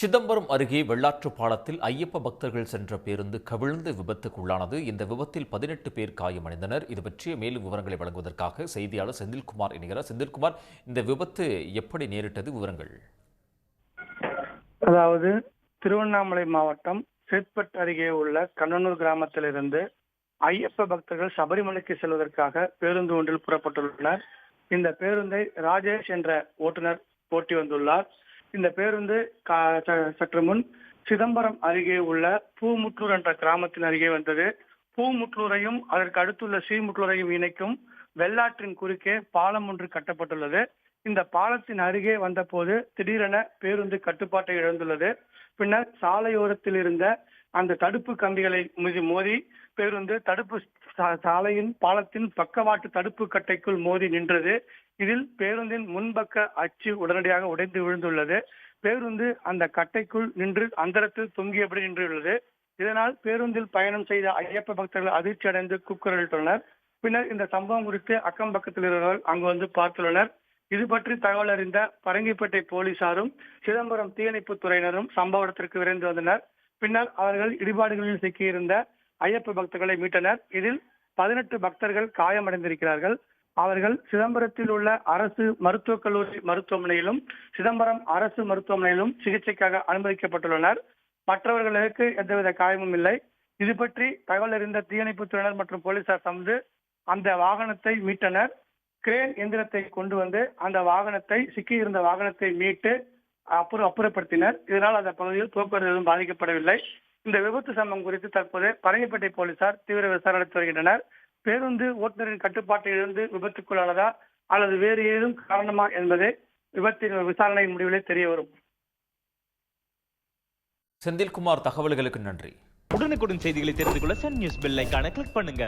சிதம்பரம் அருகே வெள்ளாற்று பாலத்தில் ஐயப்ப பக்தர்கள் சென்ற பேருந்து கவிழ்ந்து விபத்துக்குள்ளானது. இந்த விபத்தில் 18 பேர் காயமடைந்தனர். இது பற்றிய மேலும் விவரங்களை வழங்குவதற்காக செய்தியாளர் செந்தில்குமார் இணைகிறார். செந்தில்குமார், இந்த விபத்து எப்படி நேரிட்டது? விவரங்கள். அதாவது திருவண்ணாமலை மாவட்டம் சேத்பட் அருகே உள்ள கண்ணனூர் கிராமத்திலிருந்து ஐயப்ப பக்தர்கள் சபரிமலைக்கு செல்வதற்காக பேருந்து ஒன்றில் புறப்பட்டுள்ளனர். இந்த பேருந்தை ராஜேஷ் என்ற ஓட்டுநர் ஓட்டி வந்துள்ளார். இந்த பேருந்து சற்று முன் சிதம்பரம் அருகே உள்ள பூமுற்றூர் என்ற கிராமத்தின் அருகே வந்தது. பூமுற்றூரையும் அதற்கு அடுத்துள்ள ஸ்ரீமுற்றூரையும் இணைக்கும் வெள்ளாற்றின் குறுக்கே பாலம் ஒன்று கட்டப்பட்டுள்ளது. இந்த பாலத்தின் அருகே வந்தபோது திடீரென பேருந்து கட்டுப்பாட்டை இழந்துள்ளது. பின்னர் சாலையோரத்தில் இருந்த அந்த தடுப்பு கம்பிகளை மோதி பேருந்து தடுப்பு சாலையின் பாலத்தின் பக்கவாட்டு தடுப்பு கட்டைக்குள் மோதி நின்றது. இதில் பேருந்தின் முன்பக்க அச்சு உடனடியாக உடைந்து விழுந்துள்ளது. பேருந்து அந்த கட்டைக்குள் நின்று அந்தரத்தில் தொங்கியபடி நின்றுள்ளது. இதனால் பேருந்தில் பயணம் செய்த ஐயப்ப பக்தர்கள் அதிர்ச்சி அடைந்து கூக்குரலிட்டுள்ளனர். பின்னர் இந்த சம்பவம் குறித்து அக்கம் பக்கத்தில் இருந்தவர்கள் அங்கு வந்து பார்த்துள்ளனர். இது பற்றி தகவல் அறிந்த பரங்கிப்பேட்டை போலீசாரும் சிதம்பரம் தீயணைப்பு துறையினரும் சம்பவ இடத்திற்கு விரைந்து வந்தனர். பின்னர் அவர்கள் இடிபாடுகளில் சிக்கியிருந்த ஐயப்ப பக்தர்களை மீட்டனர். இதில் 18 பக்தர்கள் காயமடைந்திருக்கிறார்கள். அவர்கள் சிதம்பரத்தில் உள்ள அரசு மருத்துவக் கல்லூரி மருத்துவமனையிலும் சிதம்பரம் அரசு மருத்துவமனையிலும் சிகிச்சைக்காக அனுமதிக்கப்பட்டுள்ளனர். மற்றவர்களுக்கு எந்தவித காயமும் இல்லை. இது பற்றி தகவல் அறிந்த தீயணைப்பு துறையினர் மற்றும் போலீசார் வந்து அந்த வாகனத்தை மீட்டனர். கிரேன் எந்திரத்தை கொண்டு வந்து அந்த வாகனத்தை சிக்கியிருந்த வாகனத்தை மீட்டு அப்புறப்படுத்தினர். இதனால் அந்த பகுதியில் போக்குவரத்து எதுவும் பாதிக்கப்படவில்லை. இந்த விபத்து சம்பவம் குறித்து தற்போது பரங்கிப்பேட்டை போலீசார் தீவிர விசாரணை நடத்தி வருகின்றனர். பேருந்து ஓட்டுநரின் கட்டுப்பாட்டை இழந்து விபத்துக்குள்ளானதா அல்லது வேறு ஏதும் காரணமா என்பதே விபத்தின் விசாரணையின் முடிவிலே தெரிய வரும். செந்தில்குமார், தகவல்களுக்கு நன்றி. உடனுக்குடன் செய்திகளை தெரிந்து கொள்ள சன் நியூஸ் பெல் ஐகானை கிளிக் பண்ணுங்க.